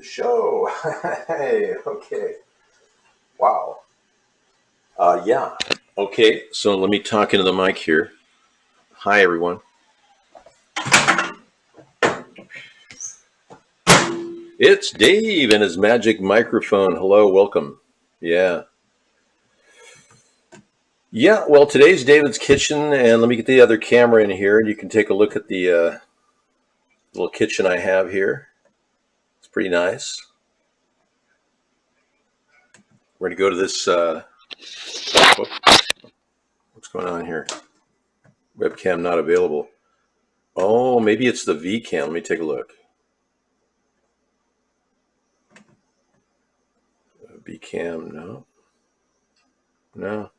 the show. Hey, okay. Wow. Yeah. Okay, so let me talk into the mic here. Hi, everyone. It's Dave and his magic microphone. Hello, welcome. Yeah. Yeah, well, today's David's Kitchen, and let me get the other camera in here, and you can take a look at the little kitchen I have here. It's pretty nice. We're going to go to this. What's going on here? Webcam not available. Oh, maybe it's the V cam. Let me take a look. V cam, no. No.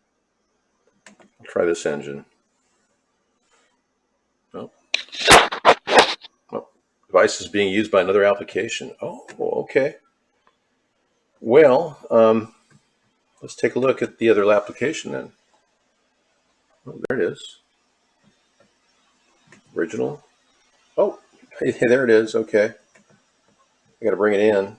I'll try this engine. Oh. Oh. Device is being used by another application. Oh, okay. Well, let's take a look at the other application then. Oh, there it is. Original. Oh, hey, there it is. Okay. I got to bring it in.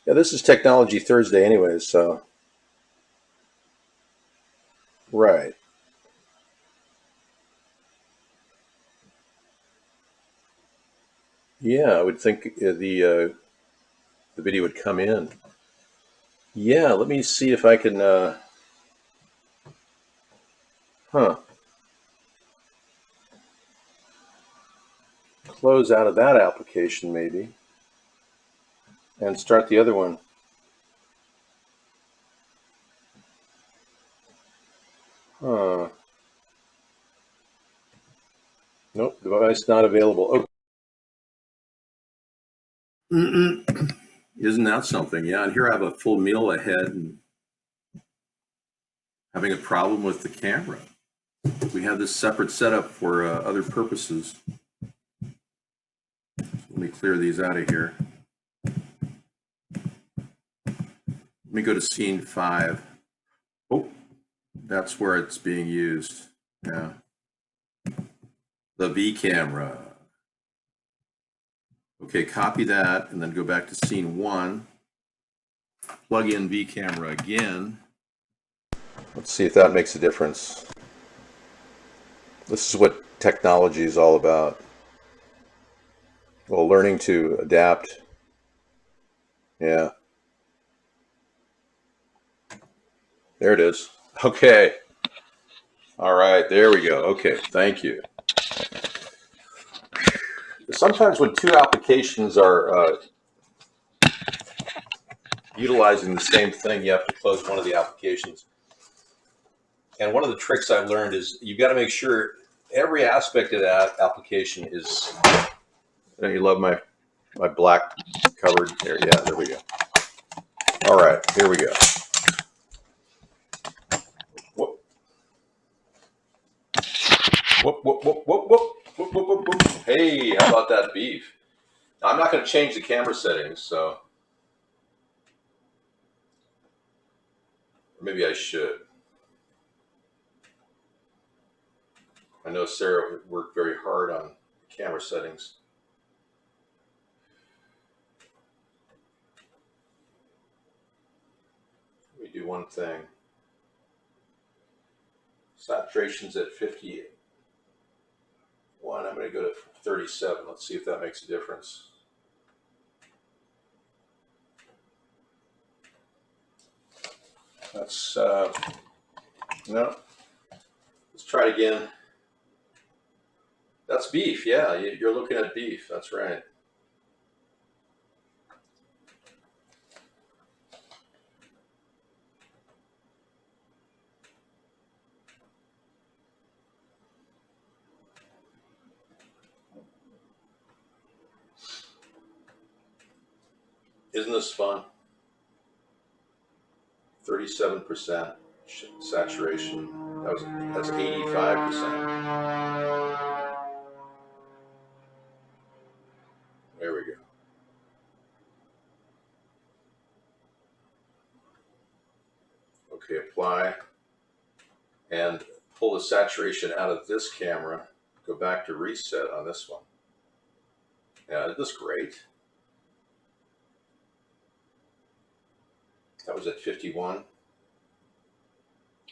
Yeah, this is Technology Thursday anyways, so. Right. Yeah, I would think the video would come in. Yeah, let me see if I can. Huh. Close out of that application maybe, and start the other one. Huh. Nope, device not available. Oh. Isn't that something? Yeah, and here I have a full meal ahead and having a problem with the camera. We have this separate setup for other purposes. Let me clear these out of here. Let me go to scene 5. Oh, that's where it's being used. Yeah. The V camera. Okay, copy that and then go back to scene 1. Plug in V camera again. Let's see if that makes a difference. This is what technology is all about. Well, learning to adapt. Yeah. There it is. Okay. All right, there we go. Okay, thank you. Sometimes when two applications are utilizing the same thing, you have to close one of the applications. And one of the tricks I've learned is you've got to make sure every aspect of that application is. You love my black covered there. Yeah, there we go. All right, here we go. Whoop. Whoop, whoop, whoop, whoop, whoop, whoop, whoop, whoop, whoop. Hey, how about that beef? I'm not going to change the camera settings, so maybe I should. I know Sarah worked very hard on camera settings. Let me do one thing. Saturation's at 51. I'm going to go to 37. Let's see if that makes a difference. That's, no. Let's try it again. That's beef, yeah. You're looking at beef. That's right. Isn't this fun? 37% saturation. That's 85%. There we go. Okay, apply and pull the saturation out of this camera. Go back to reset on this one. Yeah, isn't this great? That was at 51.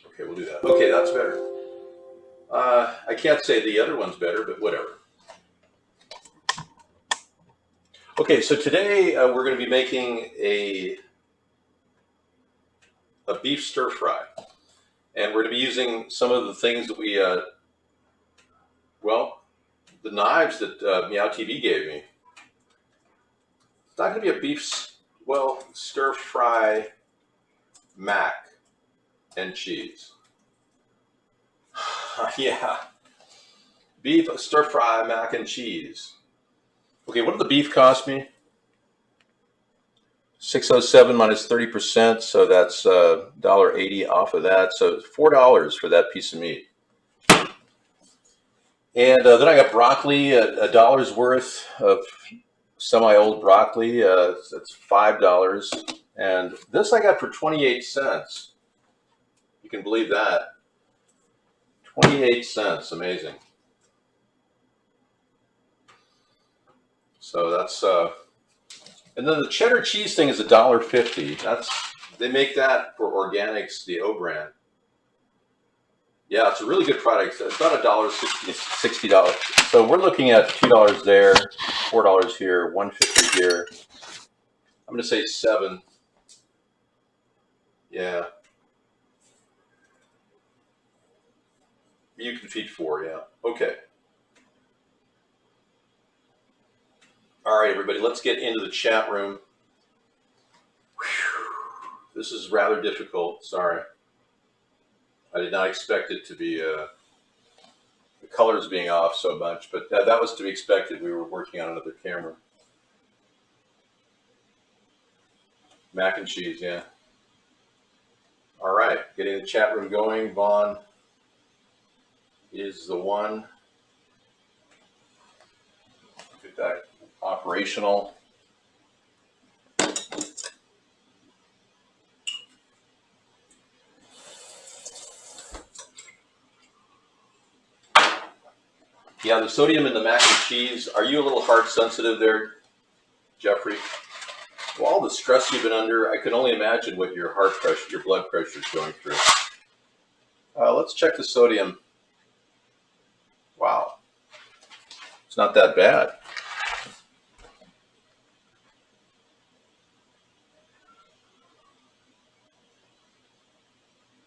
Okay, we'll do that. Okay, that's better. I can't say the other one's better, but whatever. Okay, so today we're going to be making a beef stir fry. And we're going to be using some of the things that we, well, the knives that Meow TV gave me. It's not going to be a beef, well, stir fry mac and cheese. Yeah, beef stir fry mac and cheese. Okay, what did the beef cost me? $607 minus 30%, so that's $1.80 off of that. So it's $4 for that piece of meat. And then I got broccoli, a dollar's worth of semi-old broccoli. That's $5. And this I got for 28 cents. You can believe that. 28 cents, amazing. So that's, and then the cheddar cheese thing is $1.50. They make that for Organics, the O brand. Yeah, it's a really good product. It's about $60. So we're looking at $2 there, $4 here, $1.50 here. I'm going to say 7. Yeah. You can feed 4, yeah. Okay. All right, everybody, let's get into the chat room. Whew. This is rather difficult. Sorry. I did not expect it to be the colors being off so much, but that was to be expected. We were working on another camera. Mac and cheese, yeah. All right, getting the chat room going. Vaughn is the one. Get that operational. Yeah, the sodium in the mac and cheese. Are you a little heart sensitive there, Jeffrey? Well, all the stress you've been under, I can only imagine what your heart pressure, your blood pressure is going through. Let's check the sodium. Wow. It's not that bad.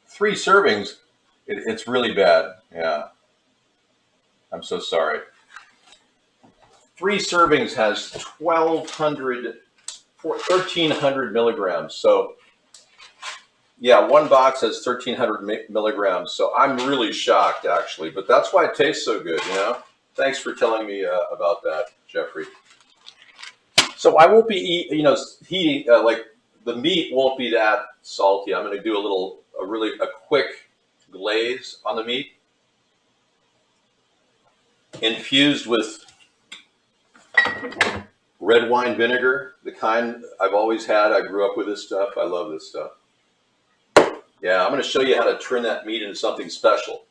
Three servings, it's really bad. Yeah. I'm so sorry. 3 servings has 1,300 milligrams. So, yeah, one box has 1,300 milligrams. So I'm really shocked, actually. But that's why it tastes so good, you know? Thanks for telling me about that, Jeffrey. So I won't be, heating, like the meat won't be that salty. I'm going to do a quick glaze on the meat, infused with red wine vinegar, the kind I've always had. I grew up with this stuff. I love this stuff. Yeah, I'm going to show you how to turn that meat into something special.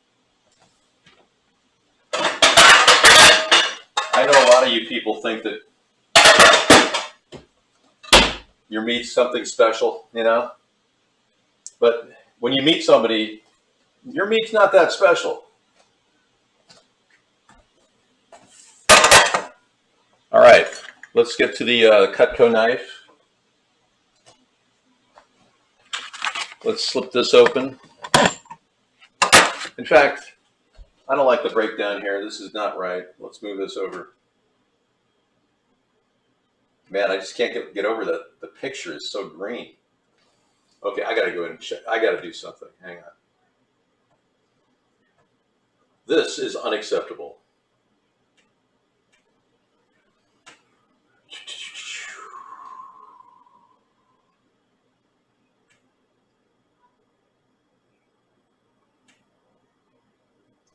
I know a lot of you people think that your meat's something special, you know? But when you meet somebody, your meat's not that special. All right, let's get to the Cutco knife. Let's slip this open. In fact, I don't like the breakdown here. This is not right. Let's move this over. Man, I just can't get over that. The picture is so green. Okay, I got to go ahead and check. I got to do something. Hang on. This is unacceptable.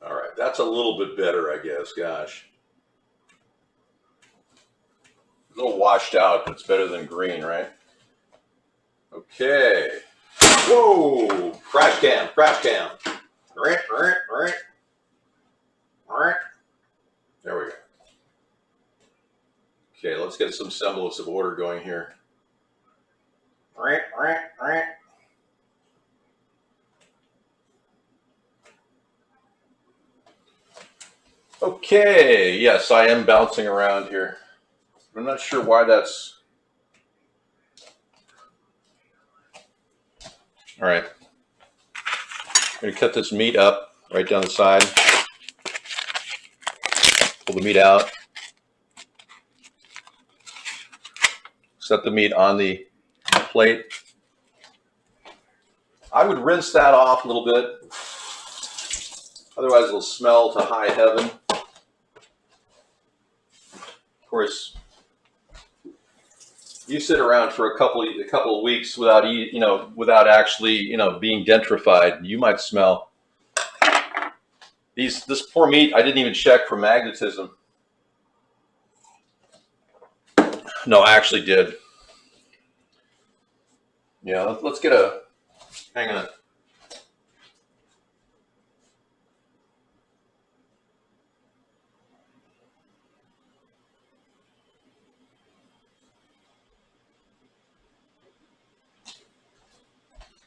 All right, that's a little bit better, I guess. Gosh. A little washed out, but it's better than green, right? Okay. Whoa! Crash cam, crash cam. There we go. Okay, let's get some semblance of order going here. Okay, yes, I am bouncing around here. I'm not sure why that's... All right. I'm going to cut this meat up right down the side. Pull the meat out. Set the meat on the plate. I would rinse that off a little bit. Otherwise, it'll smell to high heaven. Of course, you sit around for a couple of weeks without without actually being dentrified, you might smell. This poor meat, I didn't even check for magnetism. No, I actually did. Yeah, let's get a, hang on.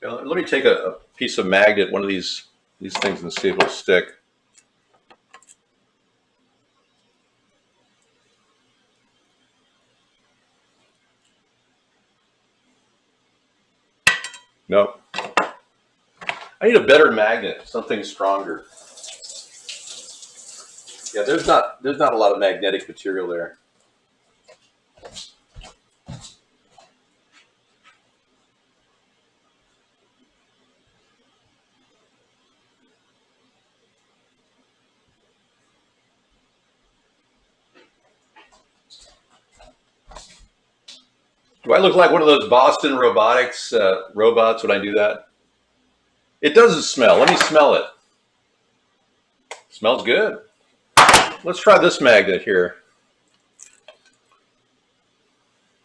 Let me take a piece of magnet, one of these things, and see if it'll stick. Nope. I need a better magnet, something stronger. Yeah, there's not a lot of magnetic material there. Do I look like one of those Boston Robotics robots when I do that? It doesn't smell. Let me smell it. Smells good. Let's try this magnet here.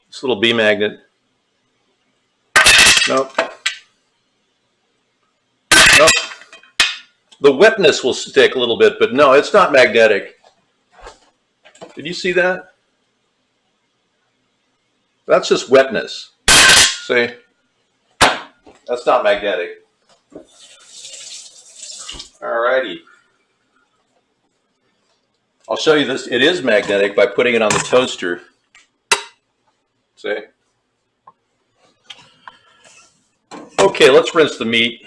This little bee magnet. Nope. Nope. The wetness will stick a little bit, but no, it's not magnetic. Did you see that? That's just wetness. See? That's not magnetic. Alrighty. I'll show you this. It is magnetic by putting it on the toaster. See? Okay, let's rinse the meat.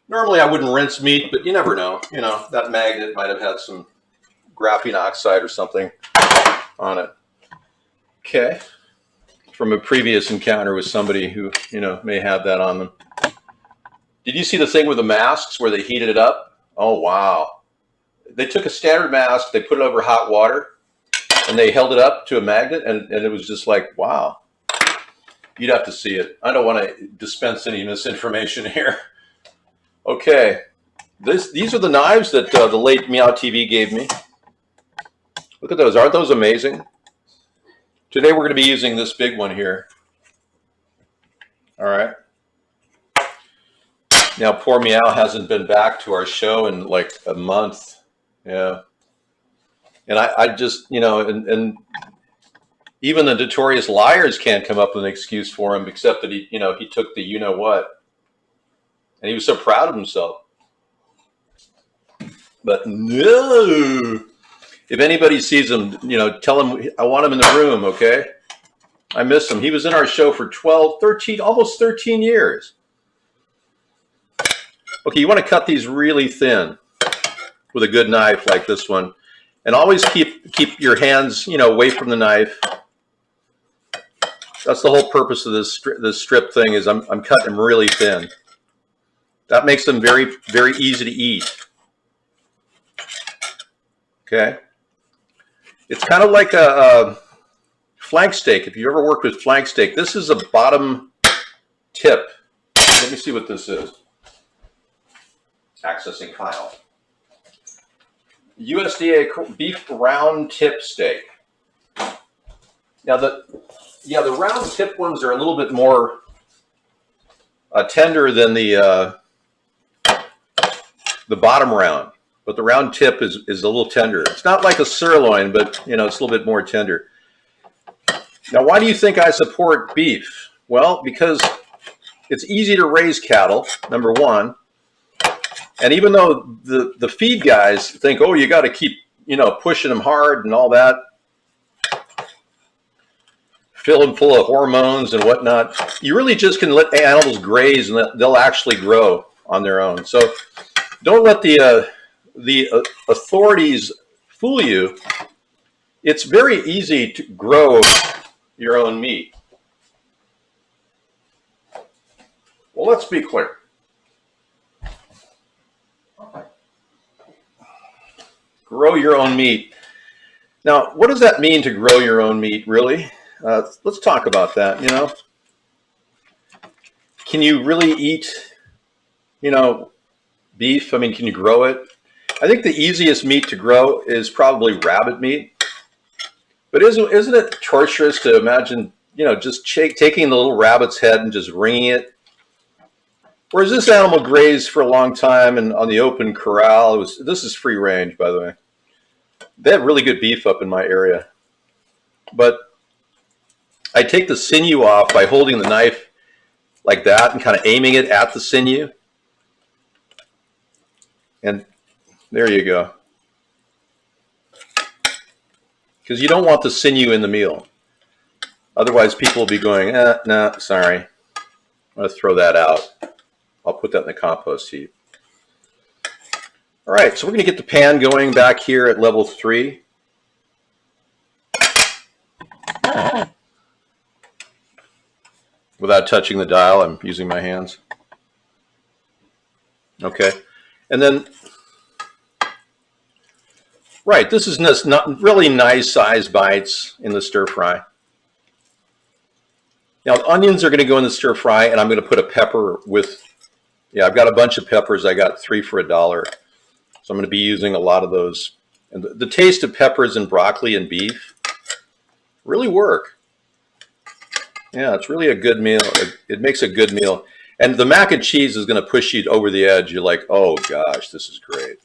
Normally I wouldn't rinse meat, but you never know. You know, that magnet might have had some graphene oxide or something on it. Okay. From a previous encounter with somebody who, may have that on them. Did you see the thing with the masks where they heated it up? Oh, wow. They took a standard mask, they put it over hot water, and they held it up to a magnet, and it was just like, wow. You'd have to see it. I don't want to dispense any misinformation here. Okay. These are the knives that the late Meow TV gave me. Look at those. Aren't those amazing? Today we're going to be using this big one here. All right. Now, poor Meow hasn't been back to our show in like a month. Yeah. And I just, and even the notorious liars can't come up with an excuse for him except that he took the you-know-what. And he was so proud of himself. But no. If anybody sees him, tell him I want him in the room, okay? I miss him. He was in our show for 12, 13, almost 13 years. Okay, you want to cut these really thin with a good knife like this one. And always keep your hands, away from the knife. That's the whole purpose of this strip thing is I'm cutting them really thin. That makes them very, very easy to eat. Okay. It's kind of like a flank steak. If you ever worked with flank steak, this is a bottom tip. Let me see what this is. Accessing file. USDA beef round tip steak. Now the round tip ones are a little bit more tender than the bottom round. but the round tip is a little tender. It's not like a sirloin, but it's a little bit more tender. Now, why do you think I support beef? Well, because it's easy to raise cattle, number one. And even though the feed guys think, oh, you got to keep, pushing them hard and all that, fill them full of hormones and whatnot, you really just can let animals graze and they'll actually grow on their own. So don't let the authorities fool you. It's very easy to grow your own meat. Well, let's be clear. Grow your own meat. Now, what does that mean to grow your own meat, really? Let's talk about that, Can you really eat, beef? I mean, can you grow it? I think the easiest meat to grow is probably rabbit meat. But isn't it torturous to imagine, just taking the little rabbit's head and just wringing it? Whereas this animal grazed for a long time and on the open corral. This is free range, by the way. They have really good beef up in my area. But I take the sinew off by holding the knife like that and kind of aiming it at the sinew. And there you go. Because you don't want the sinew in the meal. Otherwise, people will be going, no, sorry. I'm going to throw that out. I'll put that in the compost heap. All right, so we're going to get the pan going back here at level 3. Without touching the dial, I'm using my hands. Okay, and then, right, this is not really nice size bites in the stir fry. Now, the onions are going to go in the stir fry, and I'm going to put a pepper with, I've got a bunch of peppers. I got 3 for $1. So I'm going to be using a lot of those. And the taste of peppers and broccoli and beef really work. Yeah, it's really a good meal. It makes a good meal. And the mac and cheese is going to push you over the edge. You're like, oh gosh, this is great.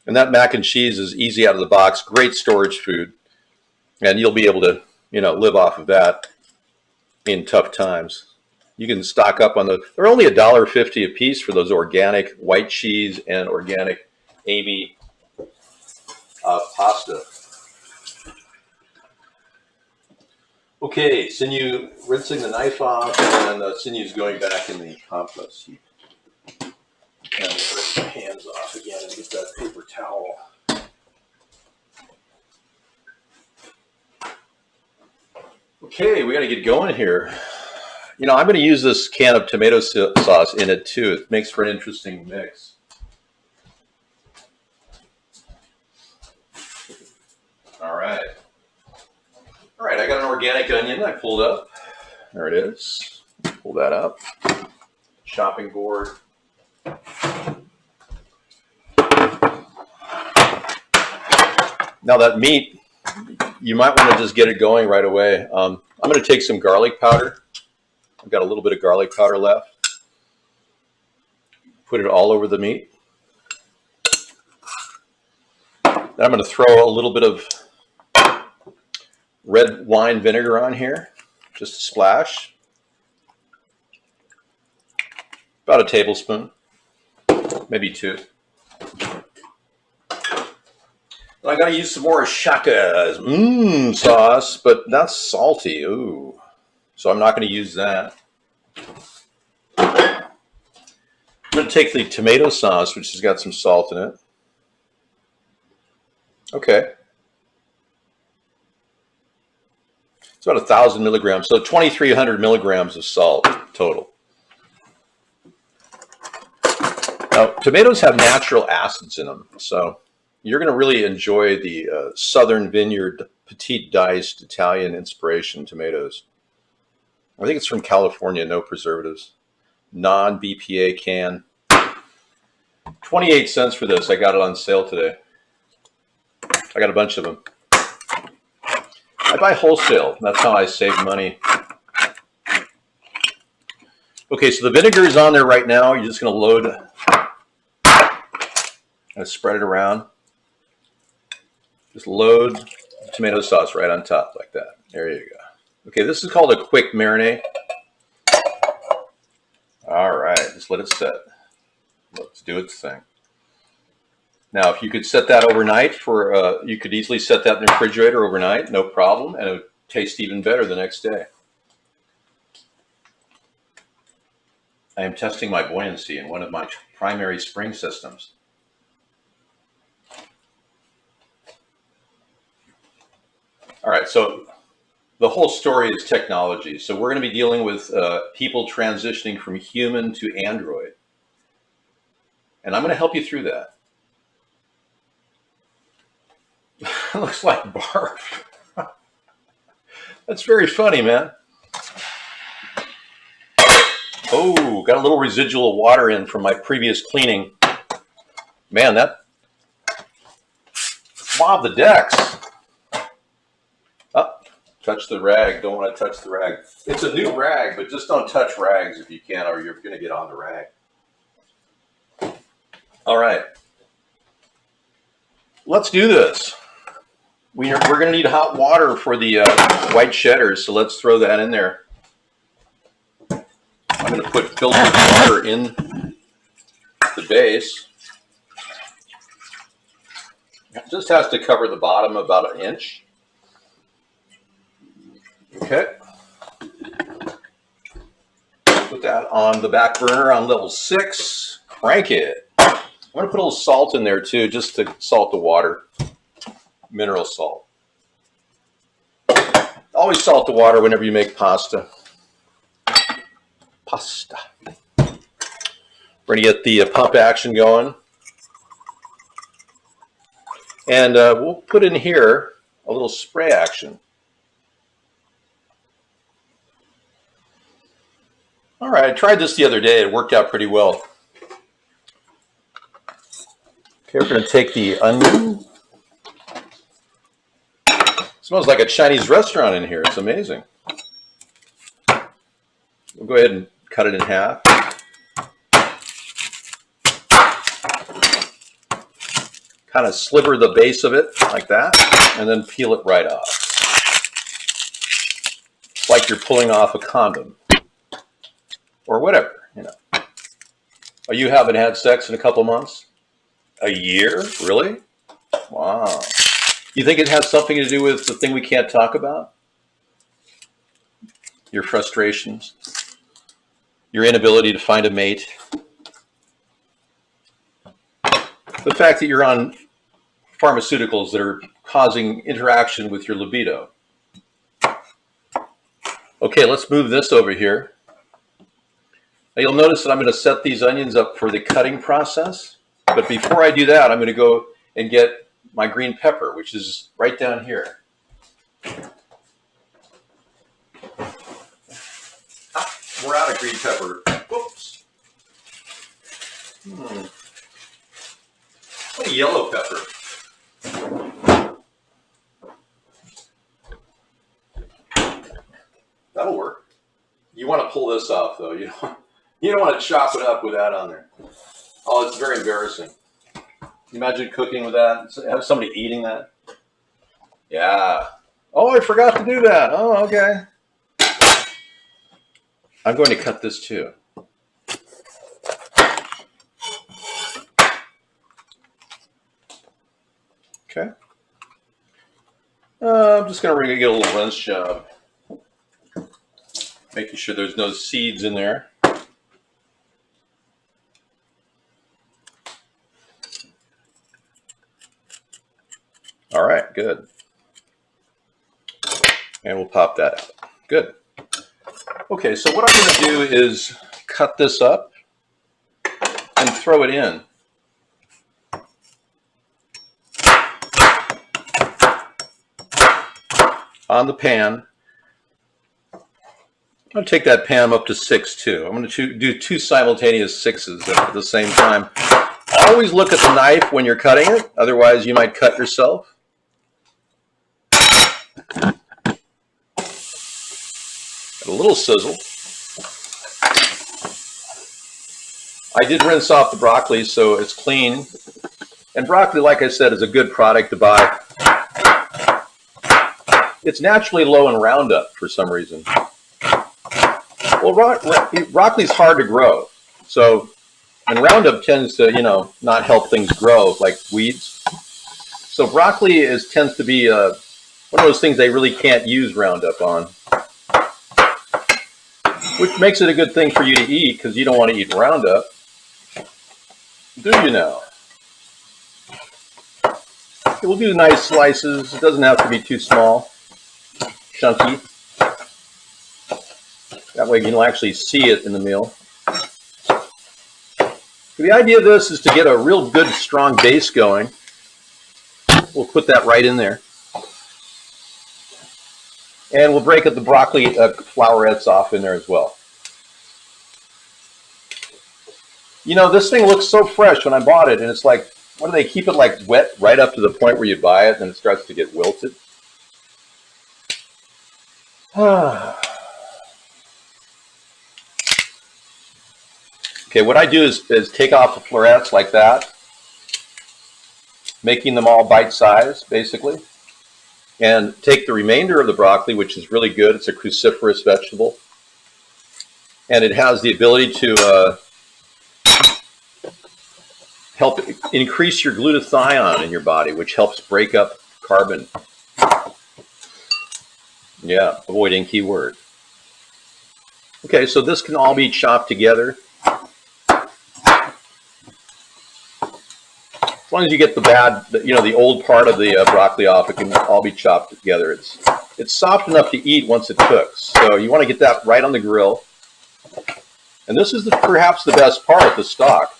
And that mac and cheese is easy out of the box, great storage food. And you'll be able to, live off of that in tough times. You can stock up on those. They're only $1.50 a piece for those organic white cheese and organic Amy pasta. Okay, sinew, rinsing the knife off, and the sinew's going back in the compost heap. And rinse my hands off again and get that paper towel. Okay, we got to get going here. I'm going to use this can of tomato sauce in it too. It makes for an interesting mix. All right. All right, I got an organic onion I pulled up. There it is. Pull that up. Chopping board. Now that meat, you might want to just get it going right away. I'm going to take some garlic powder. I've got a little bit of garlic powder left. Put it all over the meat. Then I'm going to throw a little bit of red wine vinegar on here, just a splash. About a tablespoon, maybe 2. And I got to use some more Shaka's sauce, but that's salty. Ooh. So I'm not going to use that. I'm going to take the tomato sauce, which has got some salt in it. Okay. It's about 1,000 milligrams, so 2,300 milligrams of salt total. Now, tomatoes have natural acids in them, so you're going to really enjoy the Southern Vineyard Petite Diced Italian Inspiration tomatoes. I think it's from California, no preservatives. Non-BPA can. 28 cents for this. I got it on sale today. I got a bunch of them. I buy wholesale. That's how I save money. Okay, so the vinegar is on there right now. You're just going to load And spread it around. Just load tomato sauce right on top like that. There you go. Okay, this is called a quick marinade. All right, just let it set. Let's do its thing. Now, if you could set that overnight you could easily set that in the refrigerator overnight, no problem, and it would taste even better the next day. I am testing my buoyancy in one of my primary spring systems. All right, so the whole story is technology. So we're going to be dealing with people transitioning from human to Android. And I'm going to help you through that. It looks like barf. That's very funny, man. Oh, got a little residual water in from my previous cleaning. Man, that swabbed the decks. Oh, touch the rag. Don't want to touch the rag. It's a new rag, but just don't touch rags if you can, or you're going to get on the rag. All right. Let's do this. We're going to need hot water for the white cheddar, so let's throw that in there. I'm going to put filtered water in the base. It just has to cover the bottom about 1 inch. Okay. Put that on the back burner on level 6. Crank it. I'm going to put a little salt in there too, just to salt the water. Mineral salt. Always salt the water whenever you make pasta. Pasta. We're going to get the pump action going. And we'll put in here a little spray action. All right, I tried this the other day. It worked out pretty well. Okay, we're going to take the onion. Smells like a Chinese restaurant in here. It's amazing. We'll go ahead and cut it in half. Kind of sliver the base of it like that, and then peel it right off. It's like you're pulling off a condom. Or whatever, you know. Oh, you haven't had sex in a couple months? A year? Really? Wow. You think it has something to do with the thing we can't talk about? Your frustrations? Your inability to find a mate? The fact that you're on pharmaceuticals that are causing interaction with your libido. Okay, let's move this over here. Now you'll notice that I'm going to set these onions up for the cutting process. But before I do that, I'm going to go and get my green pepper, which is right down here. Ah, we're out of green pepper. Whoops. What a yellow pepper. That'll work. You want to pull this off, though. You don't want to chop it up with that on there. Oh, it's very embarrassing. Imagine cooking with that, have somebody eating that. Yeah. Oh, I forgot to do that. Oh, okay. I'm going to cut this too. Okay. I'm just going to get a little rinse job. Making sure there's no seeds in there. All right, good. And we'll pop that out. Good. Okay, so what I'm going to do is cut this up and throw it in. On the pan. I'm going to take that pan up to 6 too. I'm going to do 2 simultaneous 6s at the same time. Always look at the knife when you're cutting it, otherwise you might cut yourself. A little sizzle. I did rinse off the broccoli, so it's clean. And broccoli, like I said, is a good product to buy. It's naturally low in Roundup for some reason. Well, broccoli's hard to grow. So, and Roundup tends to, not help things grow like weeds. So broccoli tends to be one of those things they really can't use Roundup on, which makes it a good thing for you to eat because you don't want to eat Roundup. Do you know? We'll do nice slices. It doesn't have to be too small, chunky. That way you can actually see it in the meal. The idea of this is to get a real good, strong base going. We'll put that right in there. And we'll break up the broccoli flowerets off in there as well. This thing looks so fresh when I bought it, and it's like, what do they keep it like wet right up to the point where you buy it and it starts to get wilted? Okay, what I do is take off the florets like that, making them all bite-sized, basically, and take the remainder of the broccoli, which is really good. It's a cruciferous vegetable, and it has the ability to help increase your glutathione in your body, which helps break up carbon. Yeah, avoiding keyword. Okay, so this can all be chopped together. As long as you get the old part of the broccoli off, it can all be chopped together. It's soft enough to eat once it cooks. So you want to get that right on the grill. And this is perhaps the best part, the stock.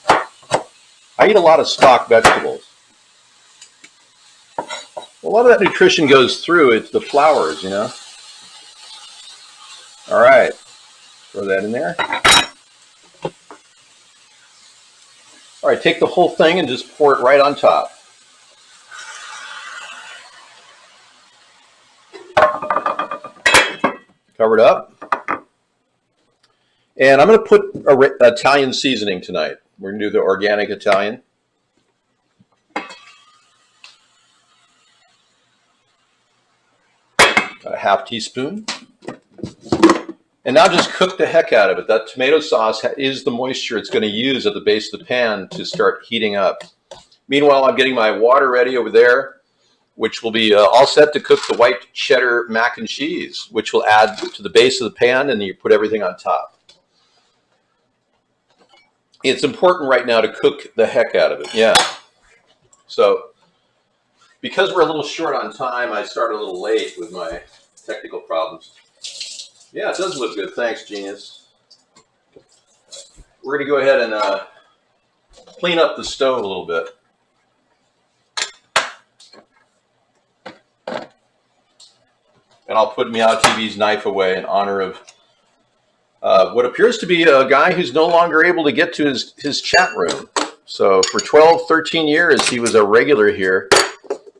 I eat a lot of stock vegetables. A lot of that nutrition goes through. It's the flours, All right, throw that in there. All right, take the whole thing and just pour it right on top. Cover it up. And I'm going to put Italian seasoning tonight. We're going to do the organic Italian. A half teaspoon. And now just cook the heck out of it. That tomato sauce is the moisture it's going to use at the base of the pan to start heating up. Meanwhile, I'm getting my water ready over there, which will be all set to cook the white cheddar mac and cheese, which will add to the base of the pan, and then you put everything on top. It's important right now to cook the heck out of it. Yeah. So because we're a little short on time, I started a little late with my technical problems. Yeah, it does look good. Thanks, Genius. We're going to go ahead and clean up the stove a little bit. And I'll put Meow TV's knife away in honor of what appears to be a guy who's no longer able to get to his chat room. So for 12, 13 years, he was a regular here.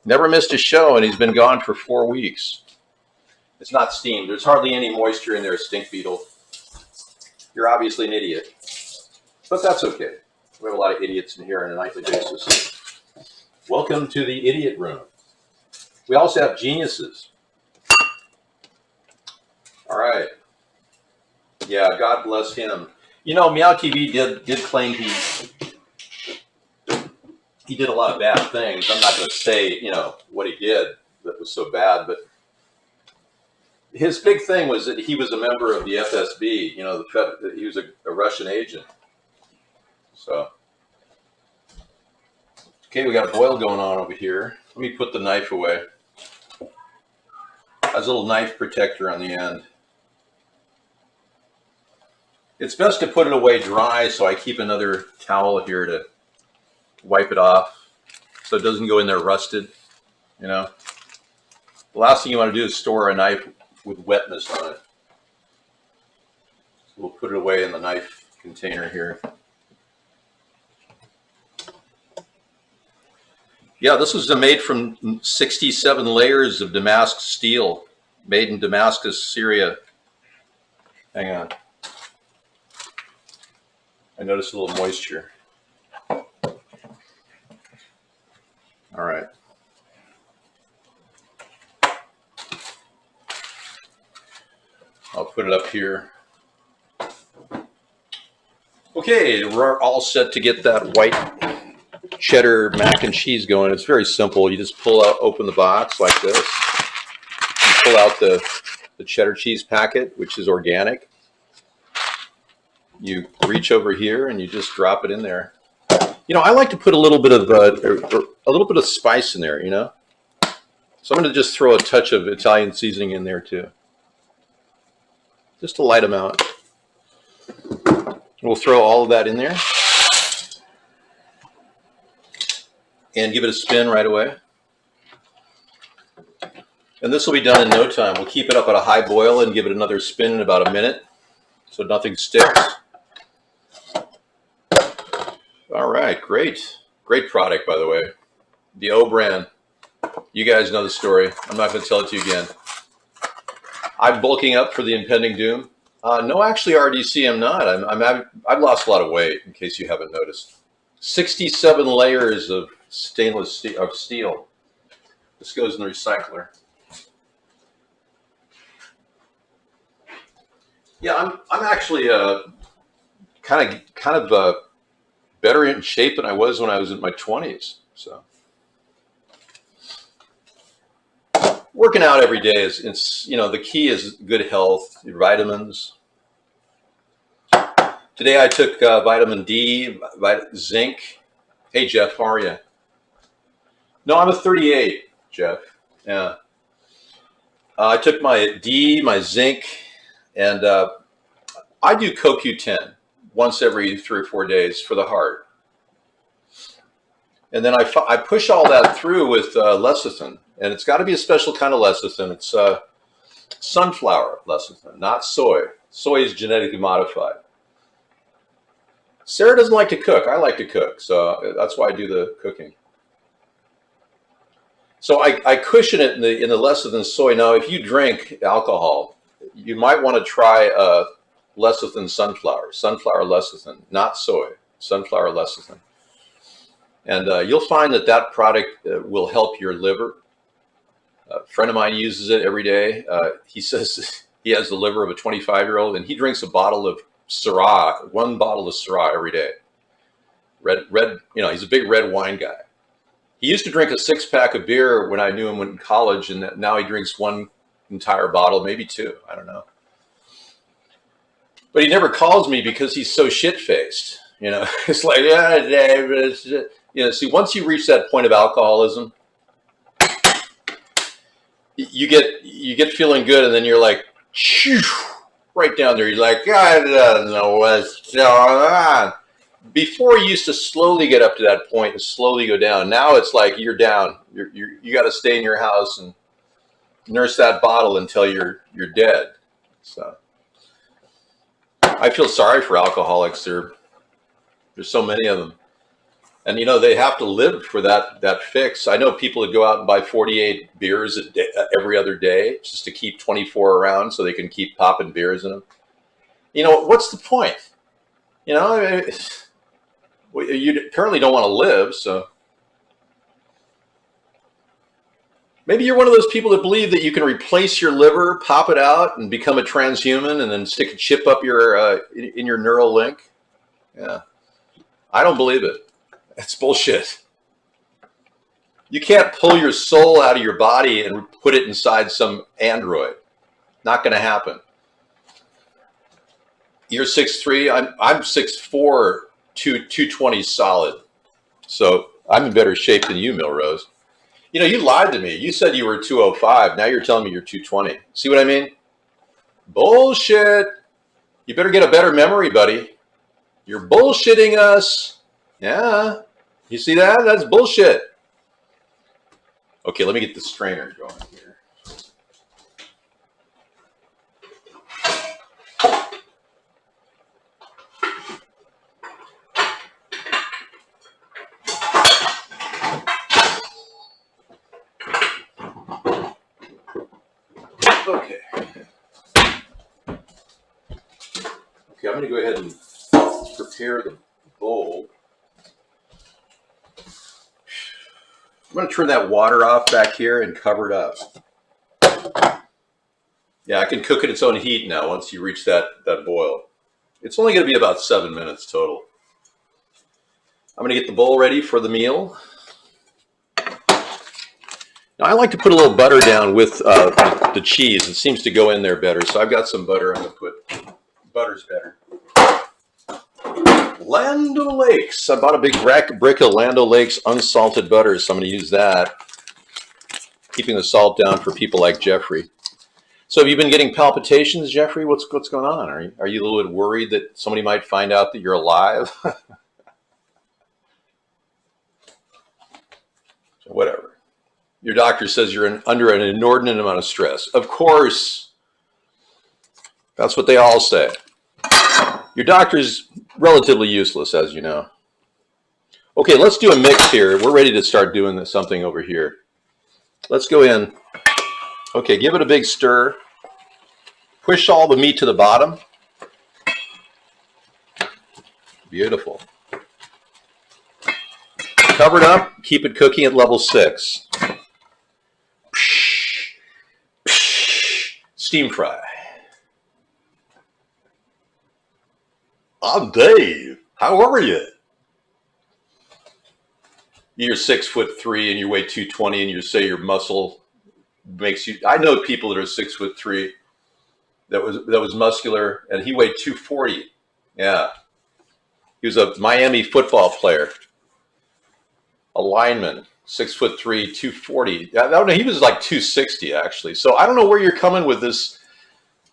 Never missed a show, and he's been gone for 4 weeks. It's not steamed. There's hardly any moisture in there, stink beetle. You're obviously an idiot. But that's okay. We have a lot of idiots in here on a nightly basis. Welcome to the idiot room. We also have geniuses. All right. Yeah, God bless him. Meow TV did claim he did a lot of bad things. I'm not going to say, what he did that was so bad, but his big thing was that he was a member of the FSB, he was a Russian agent. So, okay, we got a boil going on over here. Let me put the knife away. Has a little knife protector on the end. It's best to put it away dry, so I keep another towel here to wipe it off so it doesn't go in there rusted, The last thing you want to do is store a knife with wetness on it. So we'll put it away in the knife container here. Yeah, this was made from 67 layers of Damascus steel, made in Damascus, Syria. Hang on. I noticed a little moisture. All right. I'll put it up here. Okay, we're all set to get that white cheddar mac and cheese going. It's very simple. You just pull out, open the box like this. You pull out the cheddar cheese packet, which is organic. You reach over here and you just drop it in there. You know, I like to put a little bit of spice in there. You know, so I'm going to just throw a touch of Italian seasoning in there too, just a light amount. We'll throw all of that in there and give it a spin right away. And this will be done in no time. We'll keep it up at a high boil and give it another spin in about a minute so nothing sticks. All right, great. Great product, by the way. The O brand. You guys know the story. I'm not going to tell it to you again. I'm bulking up for the impending doom. No, actually, RDC, I'm not. I've lost a lot of weight, in case you haven't noticed. 67 layers of stainless steel. This goes in the recycler. Yeah, I'm actually kind of better in shape than I was when I was in my 20s. So working out every day is, you know, the key is good health, your vitamins. Today I took vitamin D, zinc. Hey Jeff, how are you? No, I'm a 38, Jeff. Yeah. I took my D, my zinc, and I do CoQ10 once every 3 or 4 days for the heart. And then I push all that through with lecithin. And it's got to be a special kind of lecithin. It's sunflower lecithin, not soy. Soy is genetically modified. Sarah doesn't like to cook. I like to cook, so that's why I do the cooking. So I cushion it in the lecithin soy. Now, if you drink alcohol, you might want to try lecithin sunflower lecithin, not soy, sunflower lecithin. And you'll find that product will help your liver. A friend of mine uses it every day. He says he has the liver of a 25-year-old, and he drinks a bottle of Syrah, one bottle of Syrah every day. Red, you know, he's a big red wine guy. He used to drink a 6-pack of beer when I knew him in college, and now he drinks one entire bottle, maybe 2. I don't know. But he never calls me because he's so shit-faced. You know, it's like, yeah, Dave, you know, see, once you reach that point of alcoholism, you get feeling good, and then you're like, shoo, right down there. You're like, I don't know what's going on. Before you used to slowly get up to that point and slowly go down. Now it's like you're down. You got to stay in your house and nurse that bottle until you're dead. So I feel sorry for alcoholics. There's so many of them. And, you know, they have to live for that fix. I know people that go out and buy 48 beers every other day just to keep 24 around so they can keep popping beers in them. You know, what's the point? You know, you apparently don't want to live, so. Maybe you're one of those people that believe that you can replace your liver, pop it out, and become a transhuman and then stick a chip up in your neural link. Yeah. I don't believe it. That's bullshit. You can't pull your soul out of your body and put it inside some android. Not going to happen. You're 6'3". I'm 6'4", 220 solid. So I'm in better shape than you, Milrose. You know, you lied to me. You said you were 205. Now you're telling me you're 220. See what I mean? Bullshit. You better get a better memory, buddy. You're bullshitting us. Yeah. You see that? That's bullshit. Okay, let me get the strainer going here. Okay. Okay, I'm going to go ahead and prepare the bowl. going to turn that water off back here and cover it up. Yeah, I can cook at its own heat now once you reach that boil. It's only going to be about 7 minutes total. I'm going to get the bowl ready for the meal. Now, I like to put a little butter down with the cheese. It seems to go in there better. So I've got some butter. I'm going to put butter's better. Land O'Lakes. I bought a big brick of Land O'Lakes unsalted butter, so I'm going to use that. Keeping the salt down for people like Jeffrey. So have you been getting palpitations, Jeffrey? What's going on? Are you a little bit worried that somebody might find out that you're alive? So whatever. Your doctor says you're under an inordinate amount of stress. Of course. That's what they all say. Your doctor's relatively useless, as you know. Okay, let's do a mix here. We're ready to start doing something over here. Let's go in. Okay, give it a big stir. Push all the meat to the bottom. Beautiful. Cover it up. Keep it cooking at level 6. Steam fry. I'm Dave. How are you? You're 6'3" and you weigh 220 and you say your muscle makes you. I know people that are 6'3" that was muscular, and he weighed 240. Yeah, he was a Miami football player, a lineman, 6'3", 240. No, he was like 260 actually. So I don't know where you're coming with this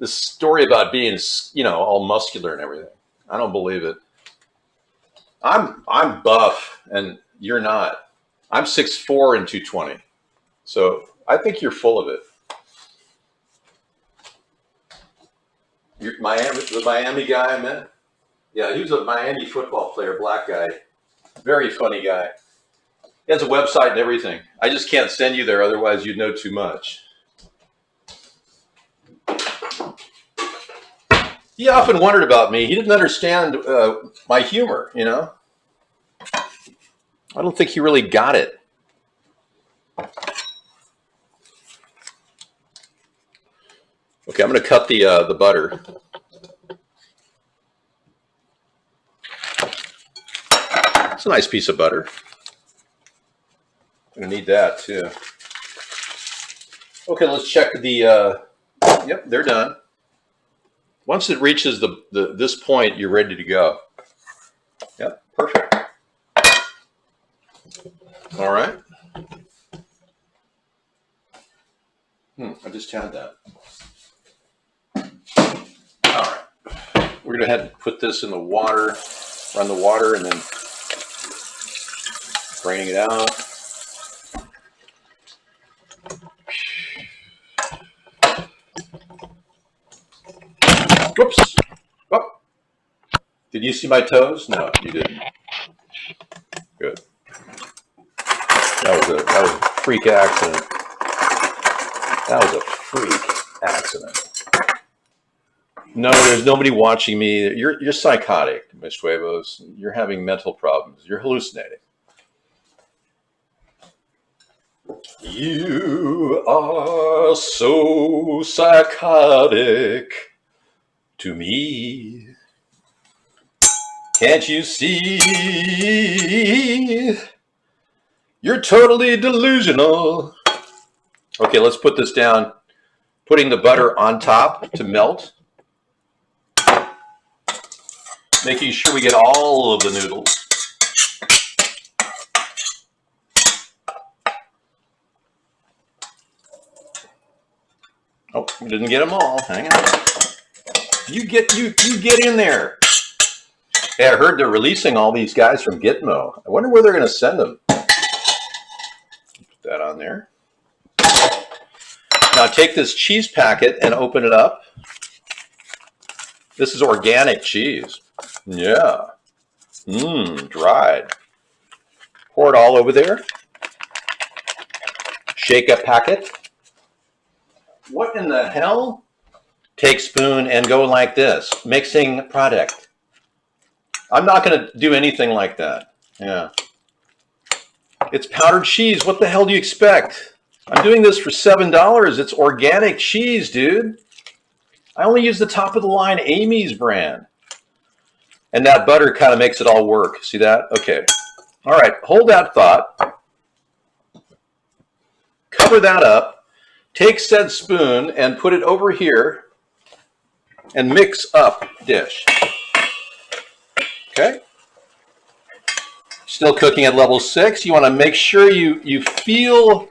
story about being, all muscular and everything. I don't believe it. I'm buff and you're not. I'm 6'4" and 220. So I think you're full of it. You're the Miami guy I met? Yeah, he was a Miami football player, black guy. Very funny guy. He has a website and everything. I just can't send you there, otherwise you'd know too much. He often wondered about me. He didn't understand my humor, I don't think he really got it. Okay, I'm going to cut the butter. It's a nice piece of butter. I'm going to need that too. Okay, let's check the. Yep, they're done. Once it reaches this point, you're ready to go. Yep, perfect. All right. I just had that. All right. We're going to head and put this in the water, run the water, and then draining it out. Whoops. Oh. Did you see my toes? No, you didn't. Good. That was a freak accident. That was a freak accident. No, there's nobody watching me. You're psychotic, Ms. Huevos. You're having mental problems. You're hallucinating. You are so psychotic to me. Can't you see? You're totally delusional. Okay, let's put this down. Putting the butter on top to melt. Making sure we get all of the noodles. Oh, we didn't get them all. Hang on. You get in there. Hey, I heard they're releasing all these guys from Gitmo. I wonder where they're going to send them. Put that on there. Now take this cheese packet and open it up. This is organic cheese. Yeah. Dried. Pour it all over there. Shake a packet. What in the hell? Take spoon and go like this. Mixing product. I'm not going to do anything like that. Yeah. It's powdered cheese. What the hell do you expect? I'm doing this for $7. It's organic cheese, dude. I only use the top of the line Amy's brand. And that butter kind of makes it all work. See that? Okay. All right, hold that thought. Cover that up. Take said spoon and put it over here and mix up dish. Okay? Still cooking at level 6. You want to make sure you feel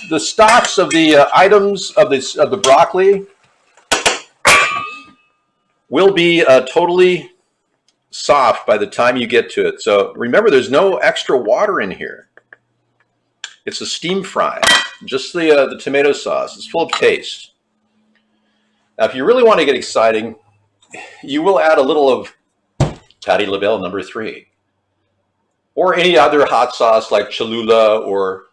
the stalks of the items of the broccoli will be totally soft by the time you get to it. So remember, there's no extra water in here. It's a steam fry, just the tomato sauce. It's full of taste. Now, if you really want to get exciting, you will add a little of Patti LaBelle No. 3, or any other hot sauce like Cholula or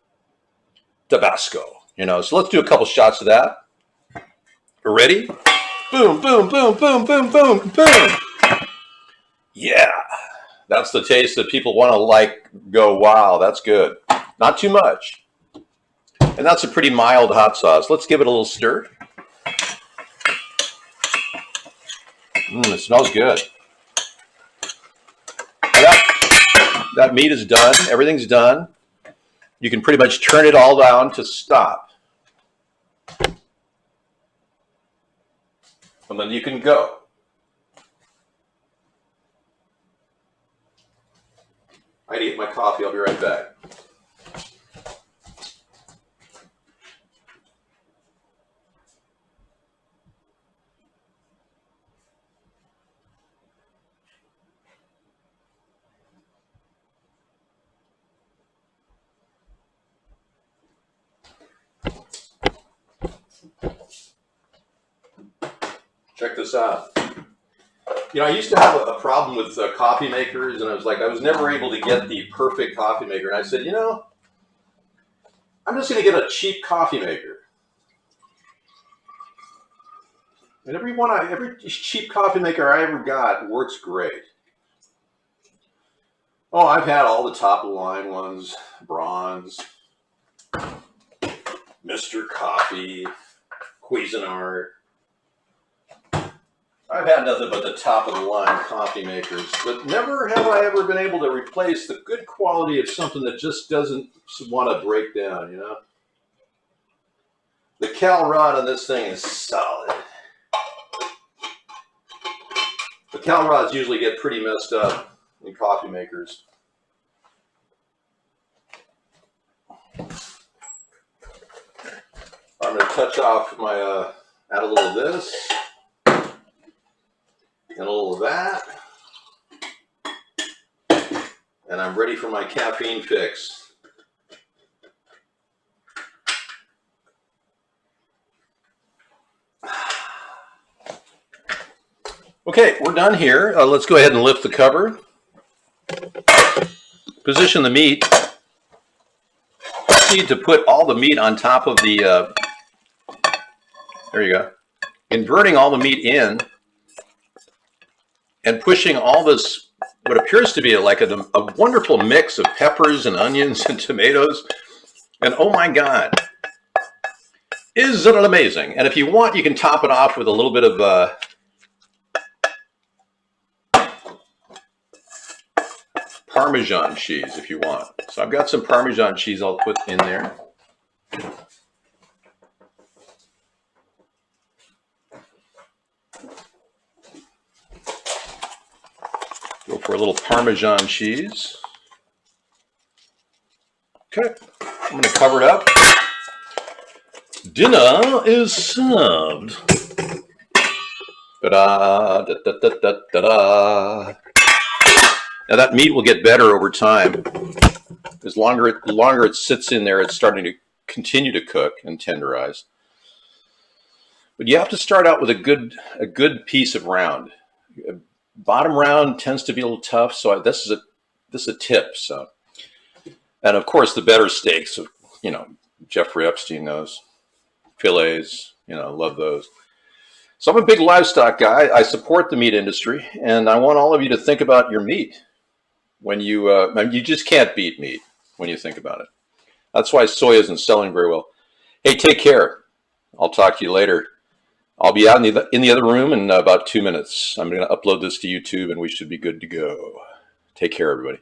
Tabasco. You know, so let's do a couple shots of that. Ready? Boom, boom, boom, boom, boom, boom, boom. Yeah, that's the taste that people want to go, wow, that's good. Not too much. And that's a pretty mild hot sauce. Let's give it a little stir. It smells good. That meat is done. Everything's done. You can pretty much turn it all down to stop. And then you can go. I need my coffee. I'll be right back. Check this out. You know, I used to have a problem with coffee makers, and I was never able to get the perfect coffee maker. And I said, you know, I'm just going to get a cheap coffee maker. And every cheap coffee maker I ever got works great. Oh, I've had all the top of the line ones, Bronze, Mr. Coffee, Cuisinart. I've had nothing but the top of the line coffee makers, but never have I ever been able to replace the good quality of something that just doesn't want to break down, you know? The cal rod on this thing is solid. The cal rods usually get pretty messed up in coffee makers. I'm going to touch off my, add a little of this. And a little of that. And I'm ready for my caffeine fix. Okay, we're done here. Let's go ahead and lift the cover. Position the meat. You need to put all the meat on top of the, there you go. Inverting all the meat in. And pushing all this, what appears to be like a wonderful mix of peppers and onions and tomatoes. And oh my God, isn't it amazing? And if you want, you can top it off with a little bit of Parmesan cheese if you want. So I've got some Parmesan cheese I'll put in there. Go for a little Parmesan cheese. Okay, I'm going to cover it up. Dinner is served. Ta-da, da-da-da-da-da-da. Now that meat will get better over time. The longer it sits in there, it's starting to continue to cook and tenderize. But you have to start out with a good piece of round. Bottom round tends to be a little tough, so this is a tip. So, and of course the better steaks, you know, Jeffrey Epstein knows, fillets, you know, love those. So I'm a big livestock guy. I support the meat industry, and I want all of you to think about your meat. when you you just can't beat meat when you think about it. That's why soy isn't selling very well. Hey, take care. I'll talk to you later. I'll be out in the other room in about 2 minutes. I'm going to upload this to YouTube, and we should be good to go. Take care, everybody.